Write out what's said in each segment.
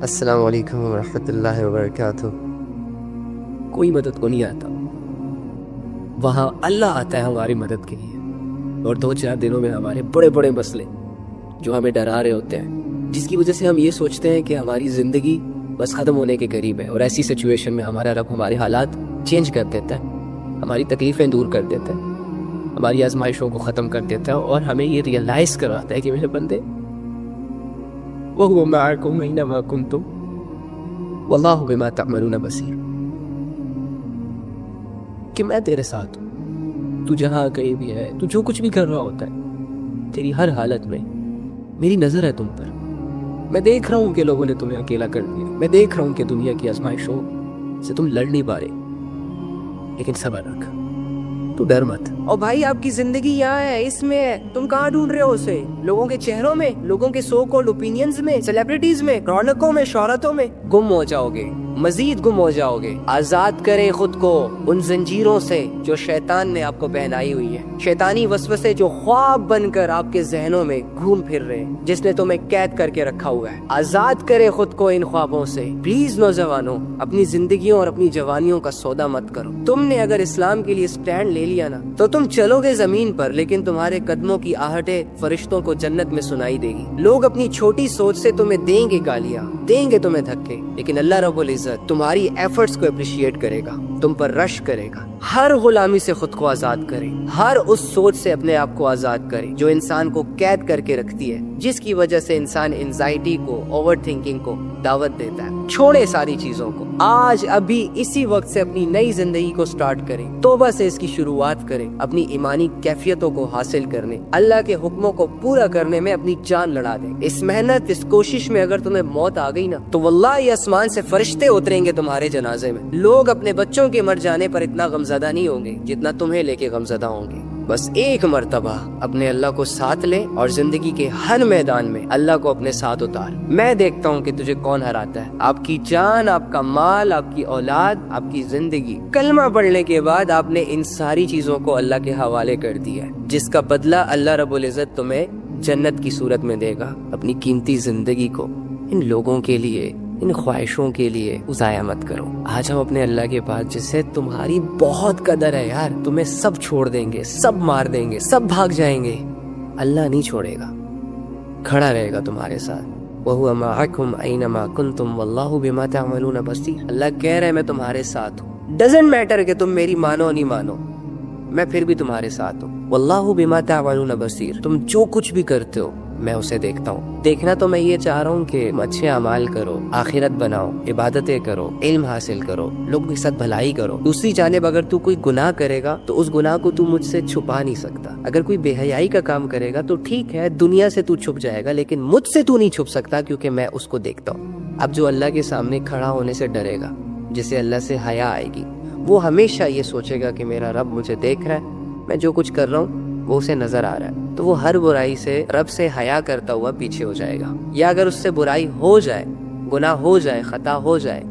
السلام علیکم ورحمۃ اللہ وبرکاتہ۔ کوئی مدد کو نہیں آتا، وہاں اللہ آتا ہے ہماری مدد کے لیے، اور 2-4 دنوں میں ہمارے بڑے بڑے مسئلے جو ہمیں ڈرا رہے ہوتے ہیں، جس کی وجہ سے ہم یہ سوچتے ہیں کہ ہماری زندگی بس ختم ہونے کے قریب ہے، اور ایسی سچویشن میں ہمارا رب ہمارے حالات چینج کر دیتا ہے، ہماری تکلیفیں دور کر دیتا ہے، ہماری آزمائشوں کو ختم کر دیتا ہے، اور ہمیں یہ ریئلائز کرواتا ہے کہ میرے بندے وَهُوَ مَعَكُمْ أَيْنَمَا كُنْتُمْ وَاللَّهُ بِمَا تَعْمَلُونَ بَصِيرٌ، کہ میں تیرے ساتھ ہوں، تو جہاں کہیں بھی ہے، تو جو کچھ بھی کر رہا ہوتا ہے، تیری ہر حالت میں میری نظر ہے تم پر۔ میں دیکھ رہا ہوں کہ لوگوں نے تمہیں اکیلا کر دیا، میں دیکھ رہا ہوں کہ دنیا کی آزمائشوں سے تم لڑ نہیں پا رہے، لیکن صبر رکھ، تو ڈر مت۔ اور بھائی آپ کی زندگی یہاں ہے، اس میں ہے، تم کہاں ڈھونڈ رہے ہو اسے؟ لوگوں کے چہروں میں، لوگوں کے سو کالڈ اوپینینز میں، سیلیبریٹیز میں، رونقوں میں، شہرتوں میں گم ہو جاؤ گے، مزید گم ہو جاؤ گے۔ آزاد کریں خود کو ان زنجیروں سے جو شیطان نے آپ کو پہنائی ہوئی ہے، شیطانی وسوسے جو خواب بن کر آپ کے ذہنوں میں گھوم پھر رہے ہیں، جس نے تمہیں قید کر کے رکھا ہوا ہے۔ آزاد کریں خود کو ان خوابوں سے۔ پلیز نوجوانوں، اپنی زندگیوں اور اپنی جوانیوں کا سودا مت کرو۔ تم نے اگر اسلام کے لیے اسٹینڈ لے لیا نا، تو تم چلو گے زمین پر، لیکن تمہارے قدموں کی آہٹیں فرشتوں کو جنت میں سنائی دے گی۔ لوگ اپنی چھوٹی سوچ سے تمہیں دیں گے گالیاں، دیں گے تمہیں دھکے، لیکن اللہ رب العزت تمہاری ایفرٹس کو اپریشیٹ کرے گا، تم پر رش کرے گا۔ ہر غلامی سے خود کو آزاد کرے، ہر اس سوچ سے اپنے آپ کو آزاد کرے جو انسان کو قید کر کے رکھتی ہے، جس کی وجہ سے انسان انزائٹی کو، اوور تھنکنگ کو دعوت دیتا ہے۔ چھوڑے ساری چیزوں کو، آج ابھی اسی وقت سے اپنی نئی زندگی کو سٹارٹ کریں، توبہ سے اس کی شروعات کریں، اپنی ایمانی کیفیتوں کو حاصل کرنے، اللہ کے حکموں کو پورا کرنے میں اپنی جان لڑا دیں۔ اس محنت، اس کوشش میں اگر تمہیں موت آ گئی نا، تو واللہ یہ آسمان سے فرشتے اتریں گے تمہارے جنازے میں۔ لوگ اپنے بچوں کے مر جانے پر اتنا غمزدہ نہیں ہوں گے جتنا تمہیں لے کے غمزدہ ہوں گے۔ بس ایک مرتبہ اپنے اللہ کو ساتھ لے، اور زندگی کے ہر میدان میں اللہ کو اپنے ساتھ اتار۔ میں دیکھتا ہوں کہ تجھے کون ہراتا ہے، آپ کی جان، آپ کا مال، آپ کی اولاد، آپ کی زندگی۔ کلمہ پڑھنے کے بعد آپ نے ان ساری چیزوں کو اللہ کے حوالے کر دیا ہے، جس کا بدلہ اللہ رب العزت تمہیں جنت کی صورت میں دے گا۔ اپنی قیمتی زندگی کو ان لوگوں کے لیے، ان خواہشوں کے لیے ضائع مت کرو۔ آج ہم اپنے اللہ کے پاس، جس سے تمہاری بہت قدر ہے یار، تمہیں سب چھوڑ دیں گے، سب مار دیں گے، سب بھاگ جائیں گے، اللہ نہیں چھوڑے گا، کھڑا رہے گا تمہارے ساتھ۔ وَهُوَ مَعَكُمْ أَيْنَمَا كُنْتُمْ وَاللَّهُ بِمَا تَعْمَلُونَ بَصِيرٌ۔ اللہ کہہ رہے ہیں میں تمہارے ساتھ ہوں، ڈزنٹ میٹر کہ تم میری مانو نہیں مانو، میں پھر بھی تمہارے ساتھ ہوں۔ وَاللَّهُ بِمَا تَعْمَلُونَ بَصِيرٌ، تم جو کچھ بھی کرتے ہو میں اسے دیکھتا ہوں۔ دیکھنا تو میں یہ چاہ رہا ہوں کہ اچھے اعمال کرو، آخرت بناؤ، عبادتیں کرو، علم حاصل کرو، لوگوں کے ساتھ بھلائی کرو۔ دوسری جانب اگر تو کوئی گناہ کرے گا تو اس گناہ کو تو مجھ سے چھپا نہیں سکتا۔ اگر کوئی بے حیائی کا کام کرے گا تو ٹھیک ہے، دنیا سے تو چھپ جائے گا، لیکن مجھ سے تو نہیں چھپ سکتا، کیونکہ میں اس کو دیکھتا ہوں۔ اب جو اللہ کے سامنے کھڑا ہونے سے ڈرے گا، جسے اللہ سے حیا آئے گی، وہ ہمیشہ یہ سوچے گا کہ میرا رب مجھے دیکھ رہا ہے، میں جو کچھ کر رہا ہوں وہ اسے نظر آ رہا ہے، تو وہ ہر برائی سے رب سے حیا کرتا ہوا پیچھے ہو جائے گا۔ یا اگر اس سے برائی ہو جائے، گناہ ہو جائے، خطا ہو جائے،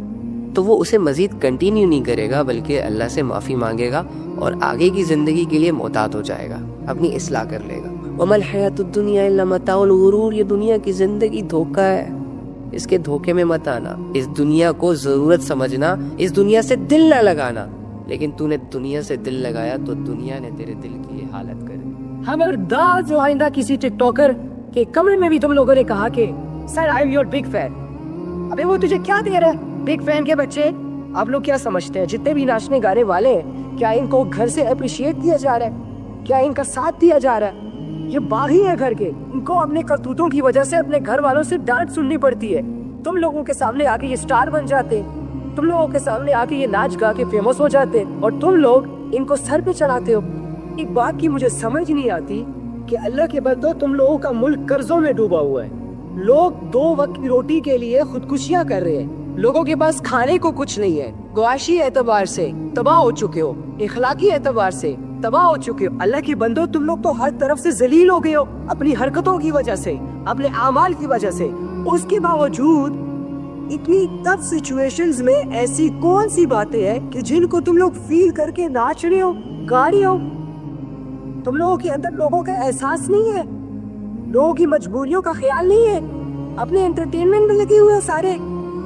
تو وہ اسے مزید کنٹینیو نہیں کرے گا، بلکہ اللہ سے معافی مانگے گا اور آگے کی زندگی کے لیے محتاط ہو جائے گا، اپنی اصلاح کر لے گا۔ وَمَا الْحَيَاةُ الدُّنْيَا إِلَّا مَتَاعُ الْغُرُورِ، یہ دنیا کی زندگی دھوکہ ہے، اس کے دھوکے میں مت آنا، اس دنیا کو ضرورت سمجھنا، اس دنیا سے دل نہ لگانا، لیکن تو نے دنیا سے دل لگایا تو دنیا نے تیرے دل کی یہ حالت کر دی۔ خبردار جو آئندہ کسی ٹک ٹاکر کے کمرے میں بھی تم لوگوں نے کہا کہ sir I am your big fan, ابے وہ تجھے کیا دے رہا ہے؟ بگ فین کے بچے آپ لوگ کیا سمجھتے ہیں؟ جتنے بھی ناچنے گانے والے ہیں، کیا ان کو گھر سے اپریشیٹ کیا جا رہا ہے؟ کیا ان کا ساتھ دیا جا رہا ہے؟ یہ باغی ہے گھر کے، ان کو اپنے کرتوتوں کی وجہ سے اپنے گھر والوں سے ڈانٹ سننی پڑتی ہے۔ تم لوگوں کے سامنے آ کے یہ سٹار بن جاتے، تم لوگوں کے سامنے آ کے یہ ناچ گا کے فیمس ہو جاتے، اور تم لوگ ان کو سر پہ چڑھاتے ہو۔ ایک بات کی مجھے سمجھ نہیں آتی کہ اللہ کے بندو، تم لوگوں کا ملک قرضوں میں ڈوبا ہوا ہے، لوگ 2 وقت کی روٹی کے لیے خودکشیاں کر رہے ہیں، لوگوں کے پاس کھانے کو کچھ نہیں ہے، معاشی اعتبار سے تباہ ہو چکے ہو، اخلاقی اعتبار سے تباہ ہو چکے ہو۔ اللہ کے بندو، تم لوگ تو ہر طرف سے ذلیل ہو گئے ہو، اپنی حرکتوں کی وجہ سے، اپنے اعمال کی وجہ سے۔ اس کے باوجود اتنی ٹف سچویشنز میں ایسی کون سی باتیں ہیں کہ جن کو تم لوگ فیل کر کے ناچ رہے ہو، گا رہے ہو؟ تم لوگوں کے اندر لوگوں کا احساس نہیں ہے، لوگوں کی مجبوریوں کا خیال نہیں ہے، اپنے انٹرٹینمنٹ میں لگے ہوئے سارے،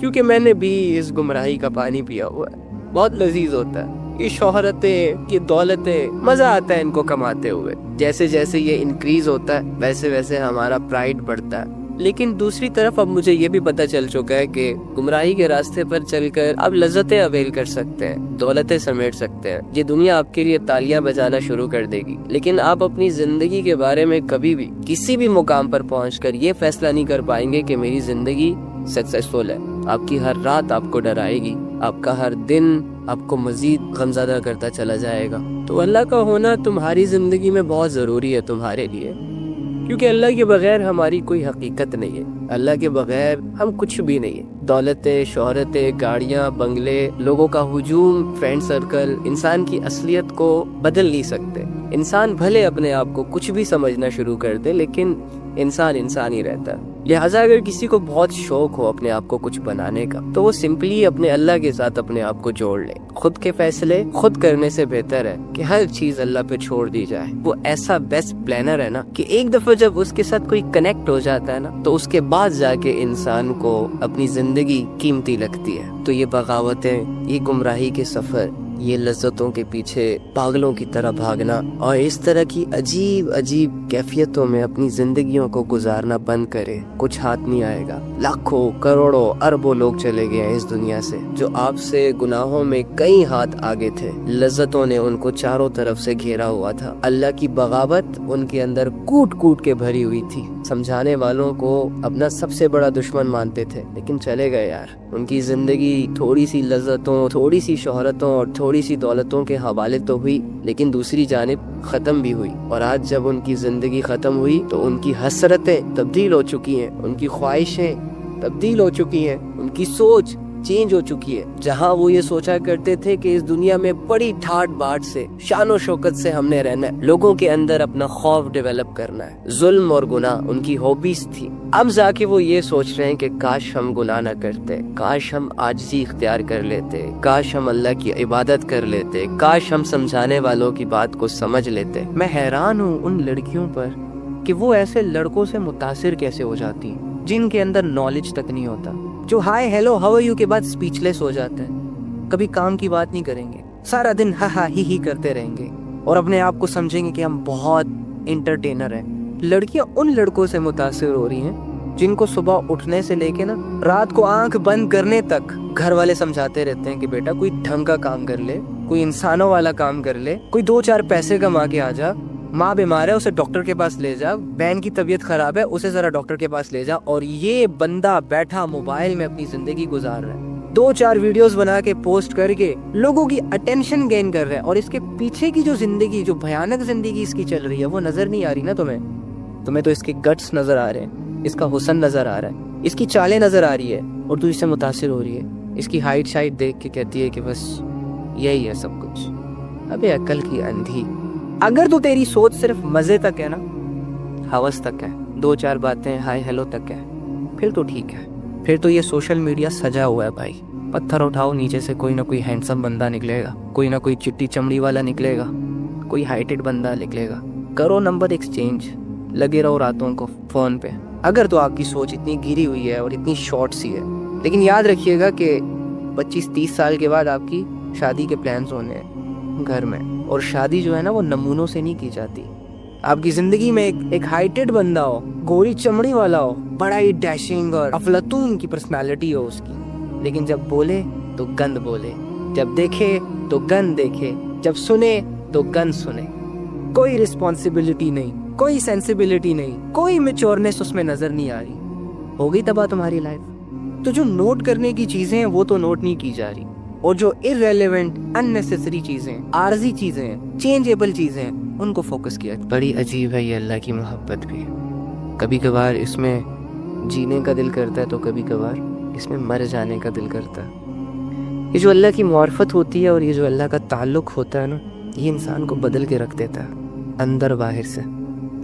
کیونکہ میں نے بھی اس گمراہی کا پانی پیا ہوا ہے. بہت لذیذ ہوتا ہے یہ شہرتیں، یہ دولتیں، مزہ آتا ہے ان کو کماتے ہوئے. جیسے جیسے یہ انکریز ہوتا ہے ویسے ویسے ہمارا پرائڈ بڑھتا ہے. لیکن دوسری طرف اب مجھے یہ بھی پتہ چل چکا ہے کہ گمراہی کے راستے پر چل کر آپ لذتیں اویل کر سکتے ہیں، دولتیں سمیٹ سکتے ہیں. یہ دنیا آپ کے لیے تالیاں بجانا شروع کر دے گی، لیکن آپ اپنی زندگی کے بارے میں کبھی بھی کسی بھی مقام پر پہنچ کر یہ فیصلہ نہیں کر پائیں گے کہ میری زندگی سکسیسفل ہے. آپ کی ہر رات آپ کو ڈرائے گی، آپ کا ہر دن آپ کو مزید غمزدہ کرتا چلا جائے گا. تو اللہ کا ہونا تمہاری زندگی میں بہت ضروری ہے تمہارے لیے، کیونکہ اللہ کے بغیر ہماری کوئی حقیقت نہیں ہے. اللہ کے بغیر ہم کچھ بھی نہیں ہے. دولتیں، شہرتیں، گاڑیاں، بنگلے، لوگوں کا ہجوم، فرینڈ سرکل انسان کی اصلیت کو بدل نہیں سکتے. انسان بھلے اپنے آپ کو کچھ بھی سمجھنا شروع کر دے، لیکن انسان ہی رہتا ہے. لہٰذا اگر کسی کو بہت شوق ہو اپنے آپ کو کچھ بنانے کا، تو وہ سمپلی اپنے اللہ کے ساتھ اپنے آپ کو جوڑ لے. خود کے فیصلے خود کرنے سے بہتر ہے کہ ہر چیز اللہ پہ چھوڑ دی جائے. وہ ایسا بیسٹ پلانر ہے نا کہ ایک دفعہ جب اس کے ساتھ کوئی کنیکٹ ہو جاتا ہے نا، تو اس کے بعد جا کے انسان کو اپنی زندگی قیمتی لگتی ہے. تو یہ بغاوتیں، یہ گمراہی کے سفر، یہ لذتوں کے پیچھے پاگلوں کی طرح بھاگنا اور اس طرح کی عجیب عجیب کیفیتوں میں اپنی زندگیوں کو گزارنا بند کرے. کچھ ہاتھ نہیں آئے گا. لاکھوں، کروڑوں، اربوں لوگ چلے گئے ہیں اس دنیا سے جو آپ سے گناہوں میں کئی ہاتھ آگے تھے. لذتوں نے ان کو چاروں طرف سے گھیرا ہوا تھا. اللہ کی بغاوت ان کے اندر کوٹ کوٹ کے بھری ہوئی تھی. سمجھانے والوں کو اپنا سب سے بڑا دشمن مانتے تھے، لیکن چلے گئے یار. ان کی زندگی تھوڑی سی لذتوں، تھوڑی سی شہرتوں اور تھوڑی سی دولتوں کے حوالے تو ہوئی، لیکن دوسری جانب ختم بھی ہوئی. اور آج جب ان کی زندگی ختم ہوئی تو ان کی حسرتیں تبدیل ہو چکی ہیں، ان کی خواہشیں تبدیل ہو چکی ہیں، ان کی سوچ چینج ہو چکی ہے. جہاں وہ یہ سوچا کرتے تھے کہ اس دنیا میں بڑی ٹھاٹ باٹ سے، شان و شوکت سے ہم نے رہنا ہے، لوگوں کے اندر اپنا خوف ڈیولپ کرنا ہے، ظلم اور گناہ ان کی ہابیز تھی. اب جا کے وہ یہ سوچ رہے ہیں کہ کاش ہم گناہ نہ کرتے، کاش ہم عاجزی اختیار کر لیتے، کاش ہم اللہ کی عبادت کر لیتے، کاش ہم سمجھانے والوں کی بات کو سمجھ لیتے. میں حیران ہوں ان لڑکیوں پر کہ وہ ایسے لڑکوں سے متاثر کیسے ہو جاتی ہیں جن کے اندر نالج تک نہیں ہوتا، جو hi hello how are you کے بعد اسپیچ لیس ہو جاتے ہیں. کبھی کام کی بات نہیں کریں گے، سارا دن ہا ہا ہی کرتے رہیں گے اور اپنے آپ کو سمجھیں گے کہ ہم بہت انٹرٹینر ہیں. لڑکیاں ان لڑکوں سے متاثر ہو رہی ہیں جن کو صبح اٹھنے سے لے کے نا رات کو آنکھ بند کرنے تک گھر والے سمجھاتے رہتے ہیں کہ بیٹا کوئی ڈھنگ کا کام کر لے، کوئی انسانوں والا کام کر لے، کوئی 2-4 پیسے کما کے آ جا، ماں بیمار ہے اسے ڈاکٹر کے پاس لے جا، بہن کی طبیعت خراب ہے اسے ذرا ڈاکٹر کے پاس لے جا. اور یہ بندہ بیٹھا موبائل میں اپنی زندگی گزار رہا ہے، 2-4 ویڈیوز بنا کے پوسٹ کر کے لوگوں کی اٹینشن گین کر رہا ہے. اور اس کے پیچھے کی جو زندگی، جو بھیانک زندگی اس کی چل رہی ہے، وہ نظر نہیں آ رہی نا تمہیں تو اس کے گٹس نظر آ رہے ہیں، اس کا حسن نظر آ رہا ہے، اس کی چالیں نظر آ رہی ہے اور تو اس سے متاثر ہو رئی ہے. اس کی ہائٹ شائٹ دیکھ کے کہتی ہے کہ بس یہی ہے سب کچھ. ابے عقل کی اندھی، اگر تو تیری سوچ صرف مزے تک ہے نا، ہوس تک ہے، 2-4 باتیں ہائے ہیلو تک ہے، پھر تو ٹھیک ہے. پھر تو یہ سوشل میڈیا سجا ہوا ہے بھائی. پتھر اٹھاؤ نیچے سے کوئی نہ کوئی ہینڈسم بندہ نکلے گا، کوئی نہ کوئی چٹی چمڑی والا نکلے گا، کوئی ہائٹڈ بندہ نکلے گا. کرو نمبر ایکسچینج، لگے رہو راتوں کو فون پہ. اگر تو آپ کی سوچ اتنی گری ہوئی ہے اور اتنی شارٹ سی ہے. لیکن یاد رکھیے گا کہ 25-30 سال کے بعد آپ کی شادی کے پلانز ہونے ہیں گھر میں. اور شادی جو ہے نا وہ نمونوں سے نہیں کی جاتی. آپ کی زندگی میں ایک ہائٹڈ بندہ ہو، گوری چمڑی والا ہو، بڑا ہی ڈیشنگ اور افلاطون کی پرسنالٹی ہو اس کی، لیکن جب بولے تو گند بولے، جب دیکھے تو گند دیکھے، جب سنے تو گند سنے. کوئی رسپانسبلٹی نہیں، کوئی سینسیبلٹی نہیں، کوئی میچورنس اس میں نظر نہیں آ رہی. ہوگی تباہ تمہاری لائف. تو جو نوٹ کرنے کی چیزیں ہیں وہ تو نوٹ نہیں کی جا رہی، اور جو irrelevant unnecessary چیزیں، عارضی چیزیں ہیں، چینجیبل چیزیں ہیں، ان کو فوکس کیا. بڑی عجیب ہے یہ اللہ کی محبت بھی. کبھی کبھار اس میں جینے کا دل کرتا ہے تو کبھی کبھار اس میں مر جانے کا دل کرتا ہے. یہ جو اللہ کی معرفت ہوتی ہے اور یہ جو اللہ کا تعلق ہوتا ہے نا، یہ انسان کو بدل کے رکھ دیتا ہے اندر باہر سے.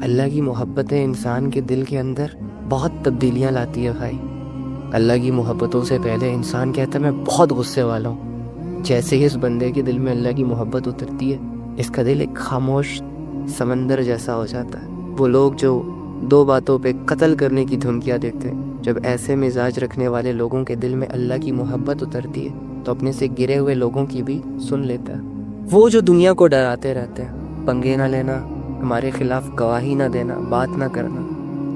اللہ کی محبتیں انسان کے دل کے اندر بہت تبدیلیاں لاتی ہے بھائی. اللہ کی محبتوں سے پہلے انسان کہتا ہے میں بہت غصے والا ہوں. جیسے ہی اس بندے کے دل میں اللہ کی محبت اترتی ہے، اس کا دل ایک خاموش سمندر جیسا ہو جاتا ہے. وہ لوگ جو 2 باتوں پہ قتل کرنے کی دھمکیاں دیتے ہیں، جب ایسے مزاج رکھنے والے لوگوں کے دل میں اللہ کی محبت اترتی ہے تو اپنے سے گرے ہوئے لوگوں کی بھی سن لیتا ہے۔ وہ جو دنیا کو ڈراتے رہتے ہیں، پنگے نہ لینا، ہمارے خلاف گواہی نہ دینا، بات نہ کرنا،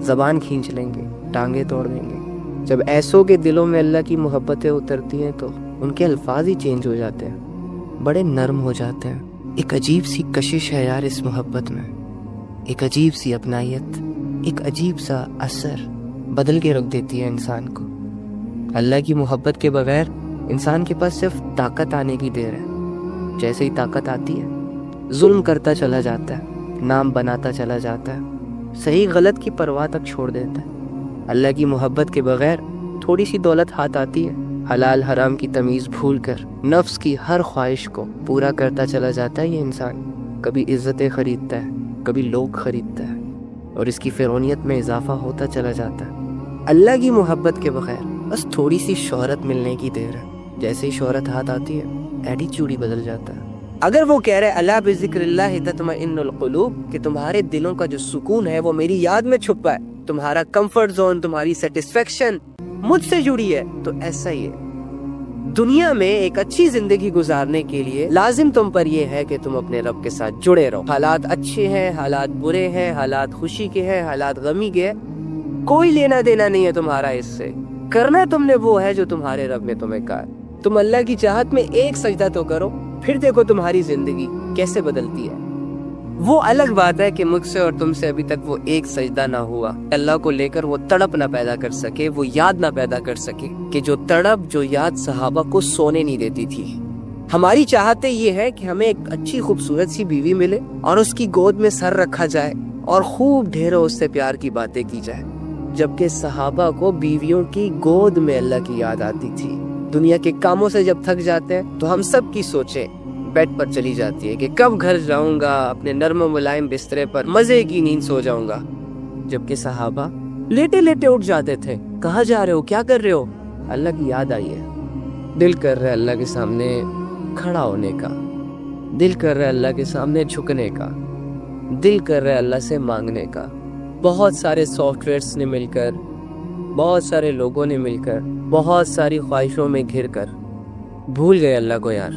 زبان کھینچ لیں گے، ٹانگیں توڑ دیں گے، جب ایسوں کے دلوں میں اللہ کی محبتیں اترتی ہیں تو ان کے الفاظ ہی چینج ہو جاتے ہیں، بڑے نرم ہو جاتے ہیں۔ ایک عجیب سی کشش ہے یار اس محبت میں، ایک عجیب سی اپنائیت، ایک عجیب سا اثر بدل کے رکھ دیتی ہے انسان کو۔ اللہ کی محبت کے بغیر انسان کے پاس صرف طاقت آنے کی دیر ہے، جیسے ہی طاقت آتی ہے ظلم کرتا چلا جاتا ہے، نام بناتا چلا جاتا ہے، صحیح غلط کی پرواہ تک چھوڑ دیتا ہے۔ اللہ کی محبت کے بغیر تھوڑی سی دولت ہاتھ آتی ہے، حلال حرام کی تمیز بھول کر نفس کی ہر خواہش کو پورا کرتا چلا جاتا ہے یہ انسان۔ کبھی عزتیں خریدتا ہے، کبھی لوگ خریدتا ہے، اور اس کی فرعونیت میں اضافہ ہوتا چلا جاتا ہے۔ اللہ کی محبت کے بغیر بس تھوڑی سی شہرت ملنے کی دیر ہے، جیسے ہی شہرت ہاتھ آتی ہے ایٹیچیوڈ ہی بدل جاتا ہے۔ اگر وہ کہہ رہے اللہ بذکر اللہ تطمئن القلوب، کہ تمہارے دلوں کا جو سکون ہے وہ میری یاد میں چھپا ہے، تمہارا کمفرٹ زون، تمہاری سیٹسفیکشن مجھ سے جڑی ہے، تو ایسا ہی ہے۔ دنیا میں ایک اچھی زندگی گزارنے کے لیے لازم تم پر یہ ہے کہ تم اپنے رب کے ساتھ جڑے رہو۔ حالات اچھے ہیں، حالات برے ہیں، حالات خوشی کے ہیں، حالات غمی کے ہیں، کوئی لینا دینا نہیں ہے تمہارا اس سے۔ کرنا تم نے وہ ہے جو تمہارے رب نے تمہیں کہا۔ تم اللہ کی چاہت میں ایک سجدہ تو کرو، پھر دیکھو تمہاری زندگی کیسے بدلتی ہے۔ وہ الگ بات ہے کہ مجھ سے اور تم سے ابھی تک وہ ایک سجدہ نہ ہوا، اللہ کو لے کر وہ تڑپ نہ پیدا کر سکے، وہ یاد نہ پیدا کر سکے، کہ جو تڑپ، جو یاد صحابہ کو سونے نہیں دیتی تھی۔ ہماری چاہت یہ ہے کہ ہمیں ایک اچھی خوبصورت سی بیوی ملے اور اس کی گود میں سر رکھا جائے اور خوب ڈھیروں اس سے پیار کی باتیں کی جائے، جبکہ صحابہ کو بیویوں کی گود میں اللہ کی یاد آتی تھی۔ دنیا کے کاموں سے جب تھک جاتے ہیں تو ہم سب کی سوچیں بیڈ پر چلی جاتی ہے کہ کب گھر جاؤں گا، اپنے نرم و ملائم بسترے پر مزے کی نیند سو جاؤں گا، جبکہ صحابہ لیٹے لیٹے اٹھ جاتے تھے۔ کہاں جا رہے ہو، کیا کر رہے ہو؟ اللہ کی یاد آئی ہے، دل کر رہا ہے اللہ کے سامنے کھڑا ہونے کا، دل کر رہا ہے اللہ کے سامنے جھکنے کا، دل کر رہا ہے اللہ سے مانگنے کا۔ بہت سارے سافٹ ویئرس نے مل کر، بہت سارے لوگوں نے مل کر، بہت ساری خواہشوں میں گھر کر بھول گئے اللہ کو۔ یار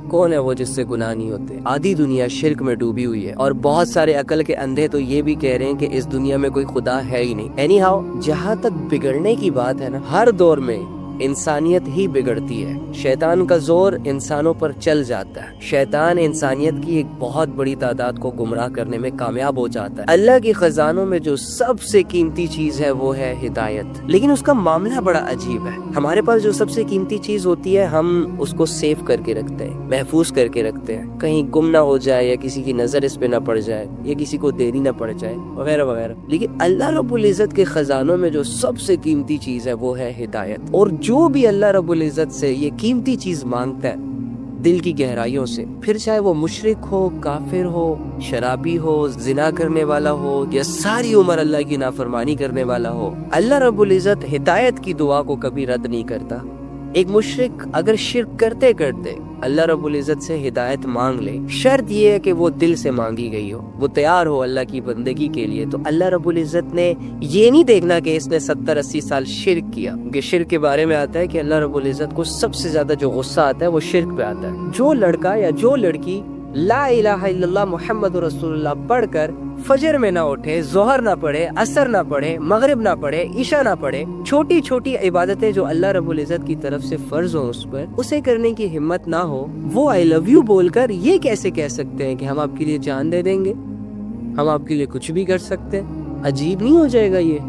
کون ہے وہ جس سے گناہ نہیں ہوتے؟ آدھی دنیا شرک میں ڈوبی ہوئی ہے، اور بہت سارے عقل کے اندھے تو یہ بھی کہہ رہے ہیں کہ اس دنیا میں کوئی خدا ہے ہی نہیں۔ اینی ہاؤ، جہاں تک بگڑنے کی بات ہے نا، ہر دور میں انسانیت ہی بگڑتی ہے۔ شیطان کا زور انسانوں پر چل جاتا ہے، شیطان انسانیت کی ایک بہت بڑی تعداد کو گمراہ کرنے میں کامیاب ہو جاتا ہے۔ اللہ کے خزانوں میں جو سب سے قیمتی چیز ہے وہ ہے ہدایت، لیکن اس کا معاملہ بڑا عجیب ہے۔ ہمارے پاس جو سب سے قیمتی چیز ہوتی ہے ہم اس کو سیو کر کے رکھتے ہیں، محفوظ کر کے رکھتے ہیں، کہیں گم نہ ہو جائے یا کسی کی نظر اس پہ نہ پڑ جائے یا کسی کو دیری نہ پڑ جائے وغیرہ وغیرہ۔ لیکن اللہ رب العزت کے خزانوں میں جو سب سے قیمتی چیز ہے وہ ہے ہدایت، اور جو بھی اللہ رب العزت سے یہ قیمتی چیز مانگتا ہے دل کی گہرائیوں سے، پھر چاہے وہ مشرک ہو، کافر ہو، شرابی ہو، زنا کرنے والا ہو، یا ساری عمر اللہ کی نافرمانی کرنے والا ہو، اللہ رب العزت ہدایت کی دعا کو کبھی رد نہیں کرتا۔ ایک مشرک اگر شرک کرتے کرتے اللہ رب العزت سے ہدایت مانگ لے، شرط یہ ہے کہ وہ دل سے مانگی گئی ہو، وہ تیار ہو اللہ کی بندگی کے لیے، تو اللہ رب العزت نے یہ نہیں دیکھنا کہ اس نے 70-80 سال شرک کیا، کیونکہ شرک کے بارے میں آتا ہے کہ اللہ رب العزت کو سب سے زیادہ جو غصہ آتا ہے وہ شرک پہ آتا ہے۔ جو لڑکا یا جو لڑکی لا الہ الا اللہ محمد رسول اللہ پڑھ کر فجر میں نہ اٹھے، ظہر نہ پڑھے، عصر نہ پڑھے، مغرب نہ پڑھے، عشاء نہ پڑھے، چھوٹی چھوٹی عبادتیں جو اللہ رب العزت کی طرف سے فرض ہوں اس پر، اسے کرنے کی ہمت نہ ہو، وہ آئی لو یو بول کر یہ کیسے کہہ سکتے ہیں کہ ہم آپ کے لیے جان دے دیں گے، ہم آپ کے لیے کچھ بھی کر سکتے ہیں؟ عجیب نہیں ہو جائے گا یہ؟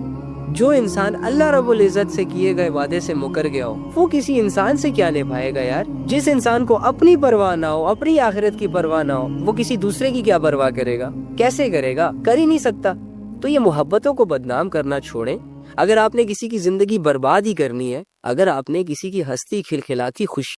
جو انسان اللہ رب العزت سے کیے گئے وعدے سے مکر گیا ہو وہ کسی انسان سے کیا نبھائے گا یار؟ جس انسان کو اپنی پرواہ نہ ہو، اپنی آخرت کی پرواہ نہ ہو، وہ کسی دوسرے کی کیا پرواہ کرے گا؟ کیسے کرے گا؟ کر ہی نہیں سکتا۔ تو یہ محبتوں کو بدنام کرنا چھوڑیں۔ اگر آپ نے کسی کی زندگی برباد ہی کرنی ہے، اگر آپ نے کسی کی ہستی کھلکھلاتی خوشی